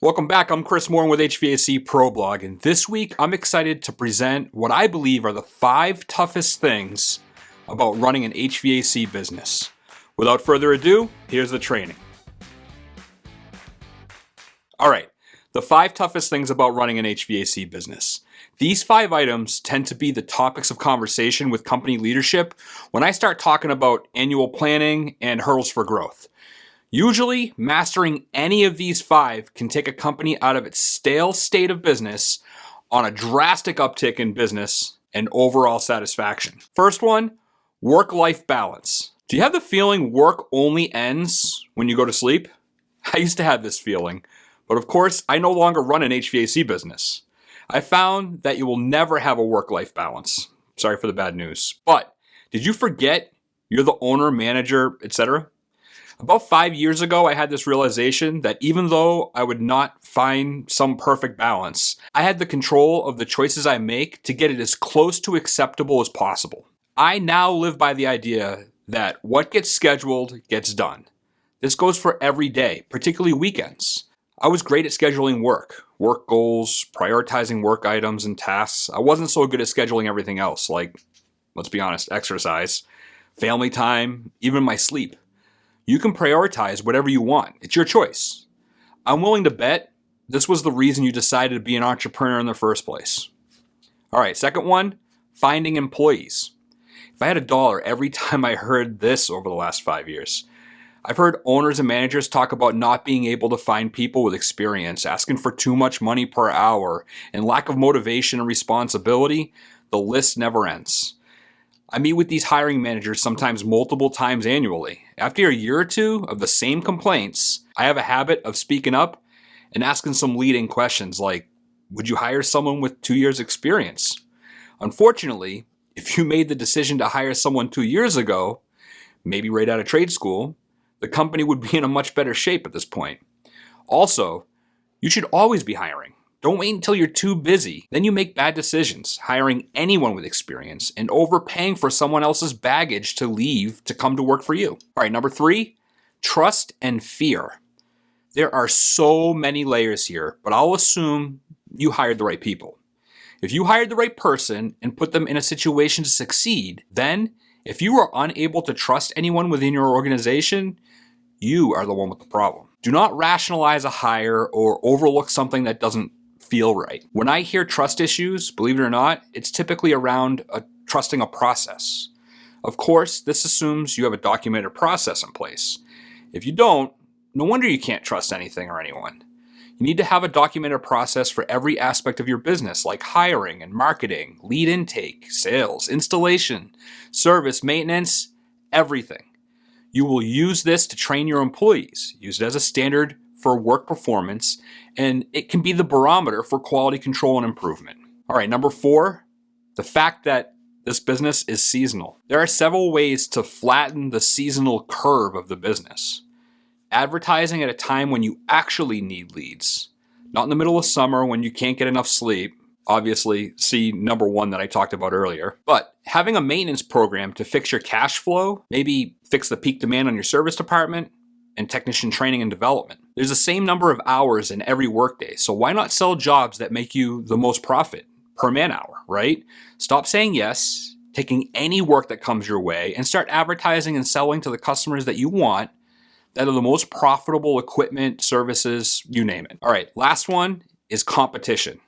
Welcome back. I'm Chris Moore with HVAC Pro Blog, and this week I'm excited to present what I believe are the 5 toughest things about running an HVAC business. Without further ado, here's the training. All right, the 5 toughest things about running an HVAC business. These 5 items tend to be the topics of conversation with company leadership when I start talking about annual planning and hurdles for growth. Usually, mastering any of these 5 can take a company out of its stale state of business on a drastic uptick in business and overall satisfaction. First one, work-life balance. Do you have the feeling work only ends when you go to sleep? I used to have this feeling, but of course, I no longer run an HVAC business. I found that you will never have a work-life balance. Sorry for the bad news. But did you forget you're the owner, manager, etc.? About 5 years ago, I had this realization that even though I would not find some perfect balance, I had the control of the choices I make to get it as close to acceptable as possible. I now live by the idea that what gets scheduled gets done. This goes for every day, particularly weekends. I was great at scheduling work goals, prioritizing work items and tasks. I wasn't so good at scheduling everything else, like, let's be honest, exercise, family time, even my sleep. You can prioritize whatever you want. It's your choice. I'm willing to bet this was the reason you decided to be an entrepreneur in the first place. All right, second one, finding employees. If I had $1 every time I heard this over the last 5 years, I've heard owners and managers talk about not being able to find people with experience, asking for too much money per hour, and lack of motivation and responsibility. The list never ends. I meet with these hiring managers sometimes multiple times annually. After a year or two of the same complaints, I have a habit of speaking up and asking some leading questions like, would you hire someone with 2 years experience? Unfortunately, if you made the decision to hire someone 2 years ago, maybe right out of trade school, the company would be in a much better shape at this point. Also, you should always be hiring. Don't wait until you're too busy. Then you make bad decisions, hiring anyone with experience and overpaying for someone else's baggage to leave to come to work for you. All right, number 3, trust and fear. There are so many layers here, but I'll assume you hired the right people. If you hired the right person and put them in a situation to succeed, then if you are unable to trust anyone within your organization, you are the one with the problem. Do not rationalize a hire or overlook something that doesn't feel right. When I hear trust issues, believe it or not, it's typically around trusting a process. Of course, this assumes you have a documented process in place. If you don't, no wonder you can't trust anything or anyone. You need to have a documented process for every aspect of your business, like hiring and marketing, lead intake, sales, installation, service, maintenance, everything. You will use this to train your employees, use it as a standard for work performance, and it can be the barometer for quality control and improvement. All right, number 4, the fact that this business is seasonal. There are several ways to flatten the seasonal curve of the business. Advertising at a time when you actually need leads, not in the middle of summer when you can't get enough sleep. Obviously, see number 1 that I talked about earlier. But having a maintenance program to fix your cash flow, maybe fix the peak demand on your service department, and technician training and development. There's the same number of hours in every workday, so why not sell jobs that make you the most profit per man hour, right? Stop saying yes, taking any work that comes your way, and start advertising and selling to the customers that you want that are the most profitable equipment, services, you name it. All right, last one is competition.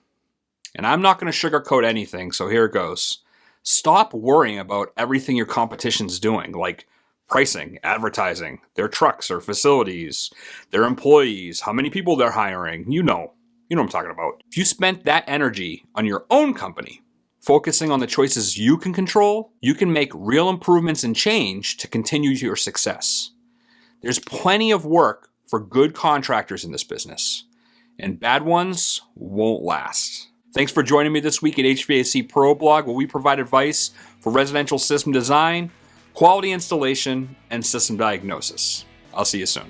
And I'm not going to sugarcoat anything, so here it goes. Stop worrying about everything your competition's doing, like pricing, advertising, their trucks or facilities, their employees, how many people they're hiring. You know what I'm talking about. If you spent that energy on your own company, focusing on the choices you can control, you can make real improvements and change to continue your success. There's plenty of work for good contractors in this business, and bad ones won't last. Thanks for joining me this week at HVAC Pro Blog, where we provide advice for residential system design, quality installation, and system diagnosis. I'll see you soon.